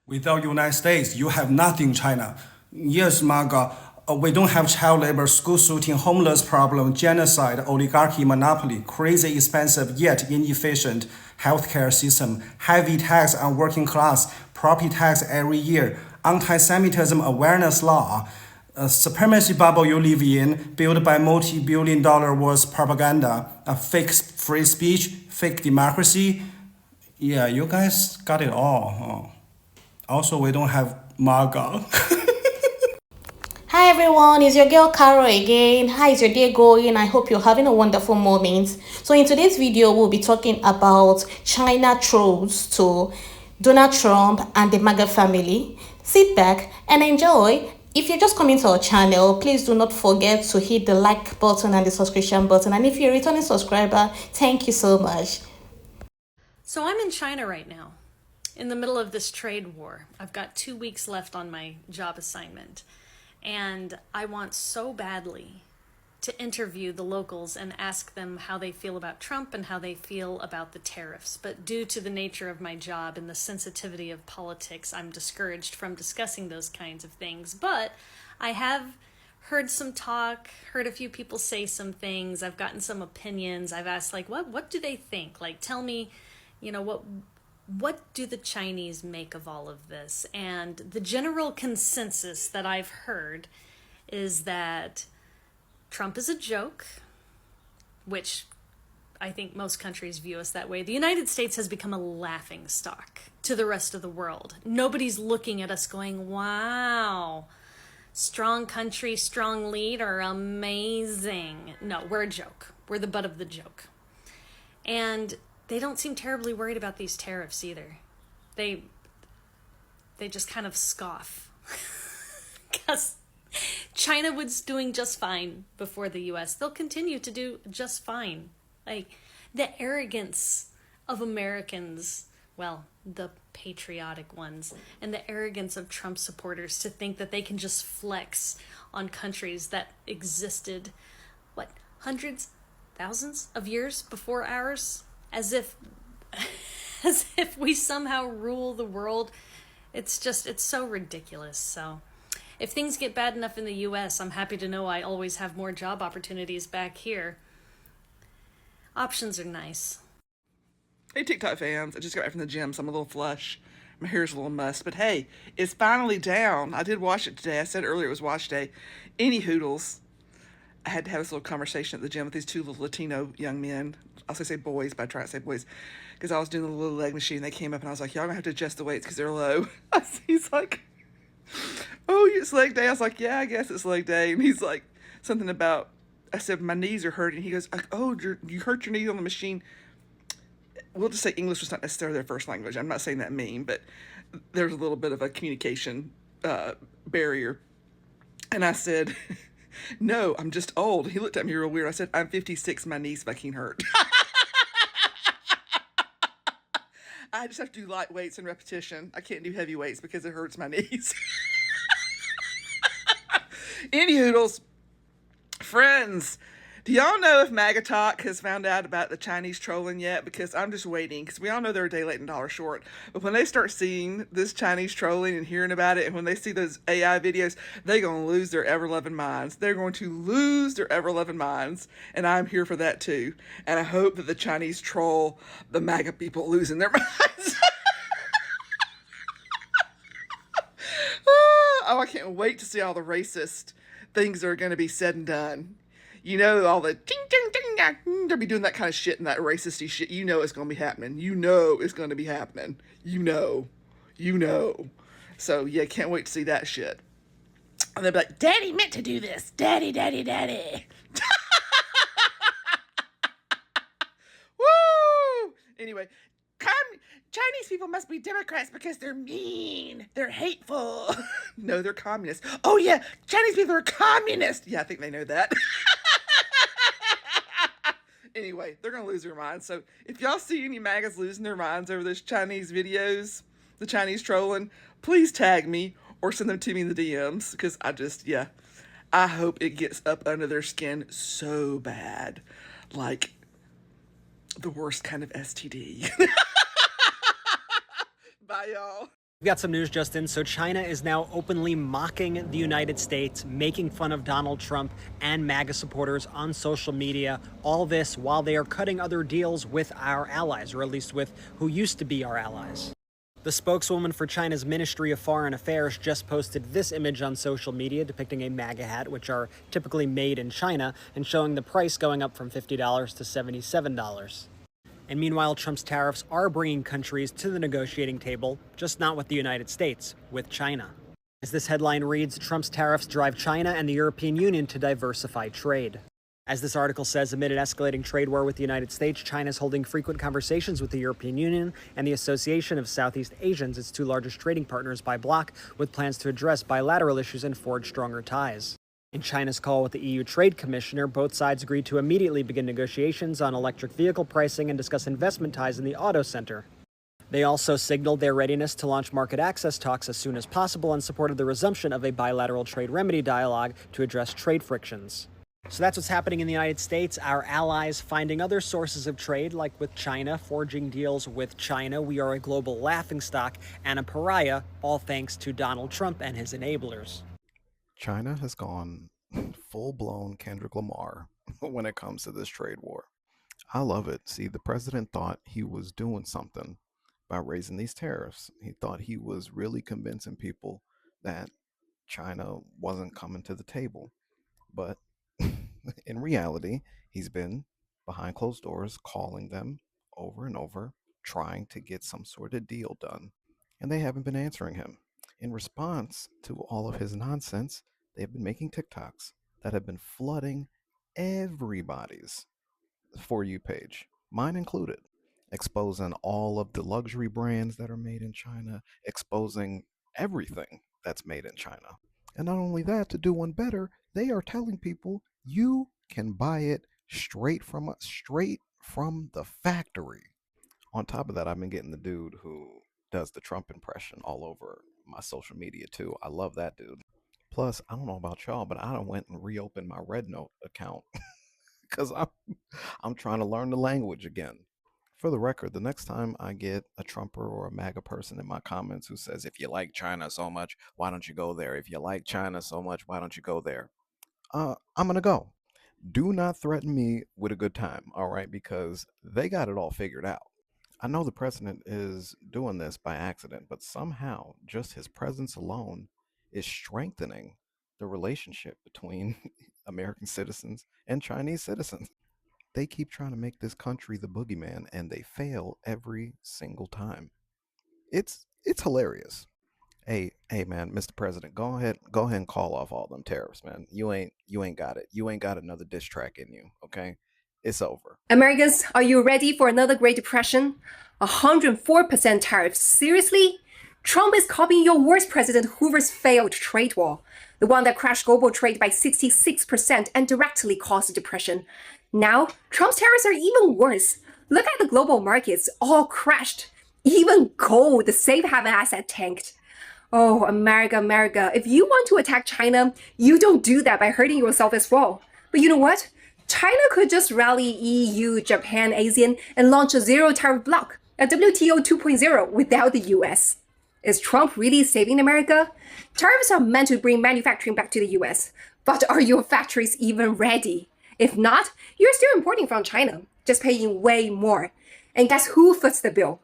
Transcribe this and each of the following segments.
Without United States, you have nothing, China. Yes, MAGA, we don't have child labor, school shooting, homeless problem, genocide, oligarchy, monopoly, crazy expensive yet inefficient healthcare system, heavy tax on working class, property tax every year, anti-Semitism awareness law, supremacy bubble you live in, built by multi-billion-dollar worth propaganda, a fake free speech, fake democracy. Yeah, you guys got it all. Also, we don't have MAGA. Hi everyone, it's your girl Carol again. How is your day going? I hope you're having a wonderful moment. So in today's video, we'll be talking about China trolls to Donald Trump and the MAGA family. Sit back and enjoy. If you're just coming to our channel, please do not forget to hit the like button and the subscription button. And if you're a returning subscriber, thank you so much. So I'm in China right now, in the middle of this trade war. I've got 2 weeks left on my job assignment. And I want so badly to interview the locals and ask them how they feel about Trump and how they feel about the tariffs. But due to the nature of my job and the sensitivity of politics, I'm discouraged from discussing those kinds of things. But I have heard some talk, heard a few people say some things. I've gotten some opinions. I've asked, like, what do they think? Like, tell me, what do the Chinese make of all of this? And the general consensus that I've heard is that Trump is a joke, which I think most countries view us that way. The United States has become a laughing stock to the rest of the world. Nobody's looking at us going, wow, strong country, strong leader, amazing. No, we're a joke. We're the butt of the joke. And they don't seem terribly worried about these tariffs either. They just kind of scoff. Because China was doing just fine before the US. They'll continue to do just fine. Like, the arrogance of Americans, well, the patriotic ones, and the arrogance of Trump supporters to think that they can just flex on countries that existed, hundreds, thousands of years before ours? As if we somehow rule the world. It's so ridiculous. So if things get bad enough in the US, I'm happy to know I always have more job opportunities back here. Options are nice. Hey TikTok fans, I just got back from the gym, so I'm a little flush. My hair's a little mussed, but hey, it's finally down. I did wash it today. I said earlier it was wash day. Any hoodles, I had to have this little conversation at the gym with these two little Latino young men. I was going to say boys, but I try to say boys. Because I was doing the little leg machine. They came up and I was like, y'all going to have to adjust the weights because they're low. He's like, oh, it's leg day. I was like, yeah, I guess it's leg day. And he's like, something about, I said, my knees are hurting. He goes, oh, you hurt your knee on the machine. We'll just say English was not necessarily their first language. I'm not saying that mean, but there's a little bit of a communication barrier. And I said, no, I'm just old. He looked at me real weird. I said, I'm 56. My knees fucking hurt. I just have to do light weights and repetition. I can't do heavy weights because it hurts my knees. Any hoodles, friends, do y'all know if MAGA Talk has found out about the Chinese trolling yet? Because I'm just waiting, because we all know they're a day late and dollar short. But when they start seeing this Chinese trolling and hearing about it, and when they see those AI videos, they're going to lose their ever-loving minds. They're going to lose their ever-loving minds. And I'm here for that too. And I hope that the Chinese troll the MAGA people losing their minds. Oh, I can't wait to see all the racist things that are going to be said and done. You know, all the ting, ting, ting, ting, they'll be doing that kind of shit and that racisty shit. You know it's going to be happening. You know it's going to be happening. You know. So, yeah, can't wait to see that shit. And they'll be like, Daddy meant to do this. Daddy. Woo! Anyway, Chinese people must be Democrats because they're mean. They're hateful. No, they're communists. Oh, yeah, Chinese people are communists. Yeah, I think they know that. Anyway, they're going to lose their minds. So if y'all see any MAGAs losing their minds over those Chinese videos, the Chinese trolling, please tag me or send them to me in the DMs. Because I hope it gets up under their skin so bad. Like the worst kind of STD. Bye, y'all. We've got some news just in. So China is now openly mocking the United States, making fun of Donald Trump and MAGA supporters on social media. All this while they are cutting other deals with our allies, or at least with who used to be our allies. The spokeswoman for China's Ministry of Foreign Affairs just posted this image on social media depicting a MAGA hat, which are typically made in China, and showing the price going up from $50 to $77. And meanwhile, Trump's tariffs are bringing countries to the negotiating table, just not with the United States, with China. As this headline reads, Trump's tariffs drive China and the European Union to diversify trade. As this article says, amid an escalating trade war with the United States, China is holding frequent conversations with the European Union and the Association of Southeast Asians, its two largest trading partners by bloc, with plans to address bilateral issues and forge stronger ties. In China's call with the EU Trade Commissioner, both sides agreed to immediately begin negotiations on electric vehicle pricing and discuss investment ties in the auto sector. They also signaled their readiness to launch market access talks as soon as possible and supported the resumption of a bilateral trade remedy dialogue to address trade frictions. So that's what's happening in the United States. Our allies finding other sources of trade, like with China, forging deals with China. We are a global laughingstock and a pariah, all thanks to Donald Trump and his enablers. China has gone full-blown Kendrick Lamar when it comes to this trade war. I love it. See, the president thought he was doing something by raising these tariffs. He thought he was really convincing people that China wasn't coming to the table. But in reality, he's been behind closed doors calling them over and over, trying to get some sort of deal done. And they haven't been answering him. In response to all of his nonsense, they've been making TikToks that have been flooding everybody's For You page, mine included, exposing all of the luxury brands that are made in China, exposing everything that's made in China. And not only that, to do one better, they are telling people you can buy it straight from the factory. On top of that, I've been getting the dude who does the Trump impression all over my social media too. I love that dude. Plus, I don't know about y'all, but I done went and reopened my Red Note account because I'm trying to learn the language again. For the record, the next time I get a Trumper or a MAGA person in my comments who says, if you like China so much, why don't you go there? If you like China so much, why don't you go there? I'm gonna go. Do not threaten me with a good time, all right? Because they got it all figured out. I know the president is doing this by accident, but somehow just his presence alone is strengthening the relationship between American citizens and Chinese citizens. They keep trying to make this country the boogeyman, and they fail every single time. It's hilarious. Hey man, Mr. President, go ahead and call off all them tariffs, man. You ain't got it. You ain't got another diss track in you, okay? It's over. Americans, are you ready for another Great Depression? 104% tariffs. Seriously? Trump is copying your worst President Hoover's failed trade war, the one that crashed global trade by 66% and directly caused the depression. Now, Trump's tariffs are even worse. Look at the global markets, all crashed. Even gold, the safe haven asset, tanked. Oh, America, if you want to attack China, you don't do that by hurting yourself as well. But you know what? China could just rally EU, Japan, ASEAN, and launch a zero-tariff bloc, a WTO 2.0 without the US. Is Trump really saving America? Tariffs are meant to bring manufacturing back to the US, but are your factories even ready? If not, you're still importing from China, just paying way more. And guess who foots the bill?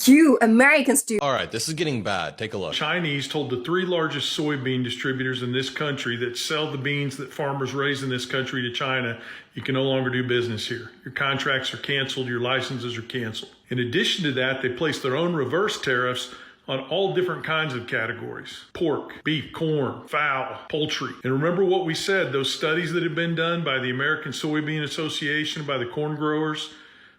You Americans do. All right, this is getting bad. Take a look. Chinese told the 3 largest soybean distributors in this country that sell the beans that farmers raise in this country to China, you can no longer do business here. Your contracts are canceled, your licenses are canceled. In addition to that, they placed their own reverse tariffs on all different kinds of categories: pork, beef, corn, fowl, poultry. And remember what we said, those studies that had been done by the American Soybean Association, by the corn growers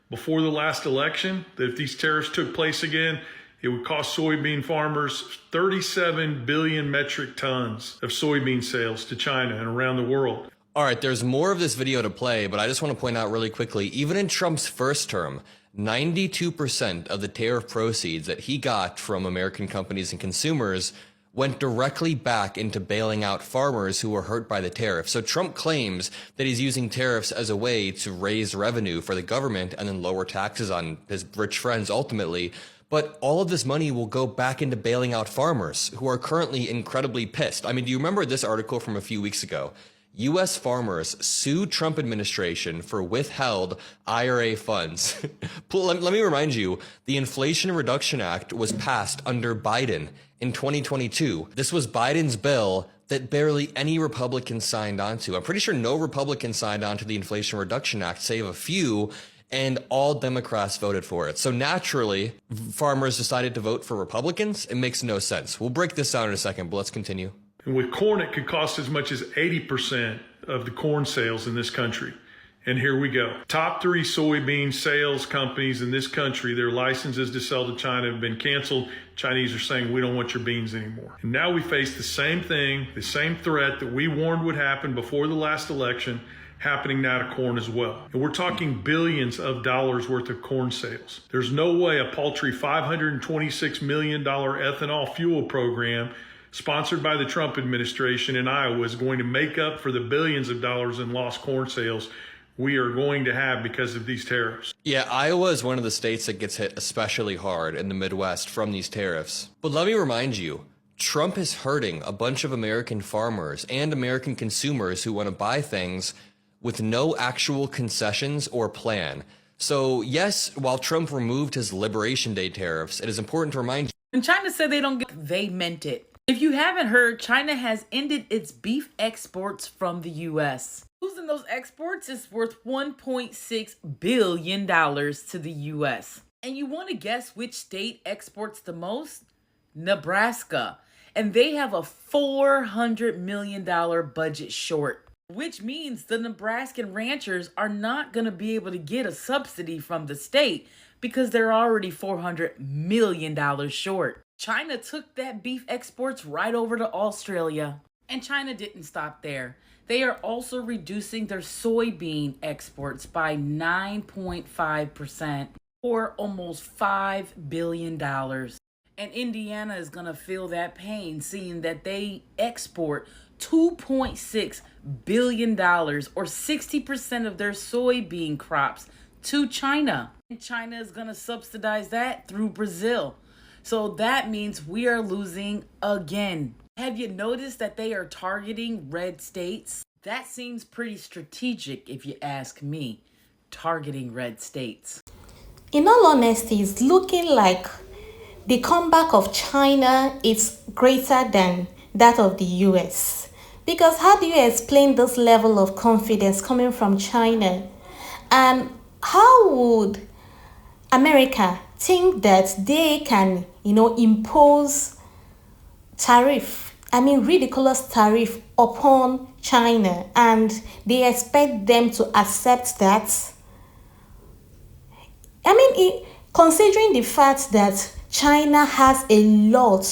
before the last election, that if these tariffs took place again, it would cost soybean farmers 37 billion metric tons of soybean sales to China and around the world. All right, there's more of this video to play, but I just want to point out really quickly, even in Trump's first term, 92% of the tariff proceeds that he got from American companies and consumers went directly back into bailing out farmers who were hurt by the tariff. So Trump claims that he's using tariffs as a way to raise revenue for the government and then lower taxes on his rich friends ultimately. But all of this money will go back into bailing out farmers who are currently incredibly pissed. I mean, do you remember this article from a few weeks ago? U.S. farmers sued Trump administration for withheld IRA funds. Let me remind you, the Inflation Reduction Act was passed under Biden in 2022. This was Biden's bill that barely any Republicans signed onto. I'm pretty sure no Republicans signed on to the Inflation Reduction Act, save a few, and all Democrats voted for it. So naturally, farmers decided to vote for Republicans. It makes no sense. We'll break this down in a second, but let's continue. And with corn, it could cost as much as 80% of the corn sales in this country. And here we go. Top 3 soybean sales companies in this country, their licenses to sell to China have been canceled. Chinese are saying, we don't want your beans anymore. And now we face the same thing, the same threat that we warned would happen before the last election, happening now to corn as well. And we're talking billions of dollars worth of corn sales. There's no way a paltry $526 million ethanol fuel program sponsored by the Trump administration in Iowa is going to make up for the billions of dollars in lost corn sales we are going to have because of these tariffs. Yeah, Iowa is one of the states that gets hit especially hard in the Midwest from these tariffs. But let me remind you, Trump is hurting a bunch of American farmers and American consumers who want to buy things with no actual concessions or plan. So yes, while Trump removed his Liberation Day tariffs, it is important to remind you. When China said they don't get, they meant it. If you haven't heard, China has ended its beef exports from the U.S. Losing those exports is worth $1.6 billion to the U.S. And you want to guess which state exports the most? Nebraska. And they have a $400 million budget short, which means the Nebraskan ranchers are not going to be able to get a subsidy from the state because they're already $400 million short. China took that beef exports right over to Australia. And China didn't stop there. They are also reducing their soybean exports by 9.5% or almost $5 billion. And Indiana is going to feel that pain, seeing that they export $2.6 billion or 60% of their soybean crops to China. And China is going to subsidize that through Brazil. So that means we are losing again. Have you noticed that they are targeting red states? That seems pretty strategic if you ask me, targeting red states. In all honesty, it's looking like the comeback of China is greater than that of the US. Because how do you explain this level of confidence coming from China? And how would America think that they can, impose ridiculous tariff upon China, and they expect them to accept that? Considering the fact that China has a lot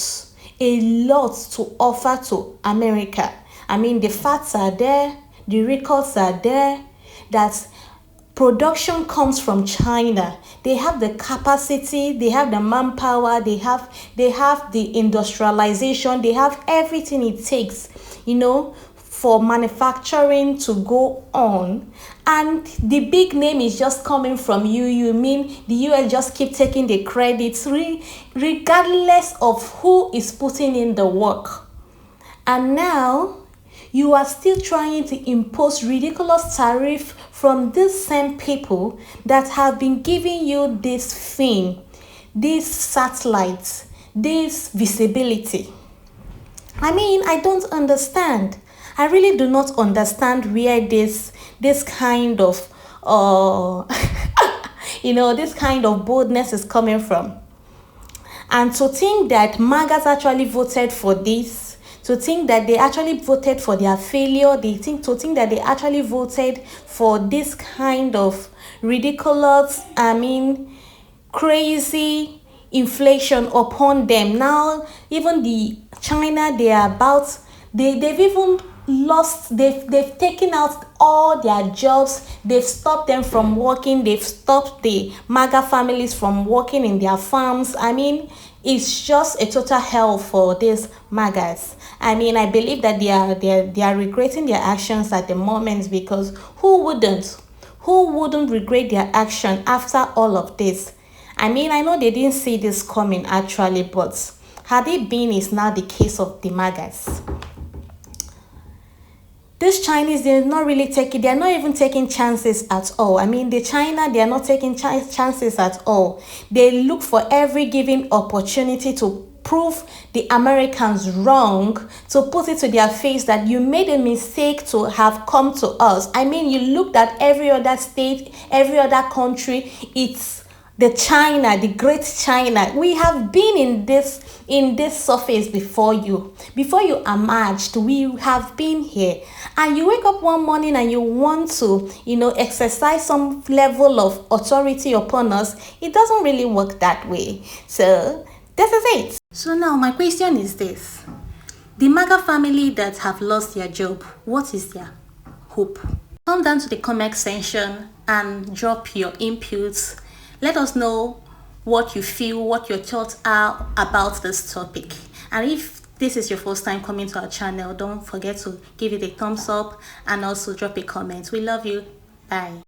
to offer to America. The facts are there, the records are there, that production comes from China. They have the capacity, they have the manpower, they have the industrialization, they have everything it takes, for manufacturing to go on. And the big name is just coming from you. You mean the US just keep taking the credits regardless of who is putting in the work. And now you are still trying to impose ridiculous tariff from these same people that have been giving you this fame, these satellites, this visibility. I don't understand. I really do not understand where this kind of this kind of boldness is coming from. And to think that MAGA'S actually voted for this, to think that they actually voted for their failure, to think that they actually voted for this kind of ridiculous, crazy inflation upon them. Now, even the China, they've even lost, they've taken out all their jobs, they've stopped them from working, they've stopped the MAGA families from working in their farms. It's just a total hell for these MAGAs. I believe that they are regretting their actions at the moment, because who wouldn't regret their action after all of this? I mean, I know they didn't see this coming actually, but had it been, is now the case of the MAGA'S. These Chinese, they're not even taking chances at all. I mean, the China, they are not taking chances at all. They look for every given opportunity to prove the Americans wrong, to put it to their face that you made a mistake to have come to us. I mean, you looked at every other state, every other country, it's the China, the great China. We have been in this surface before you emerged. We have been here, and you wake up one morning and you want to, exercise some level of authority upon us. It doesn't really work that way. So this is it. So now my question is this: the MAGA family that have lost their job, what is their hope? Come down to the comment section and drop your inputs. Let us know what you feel, what your thoughts are about this topic. And if this is your first time coming to our channel, don't forget to give it a thumbs up and also drop a comment. We love you. Bye.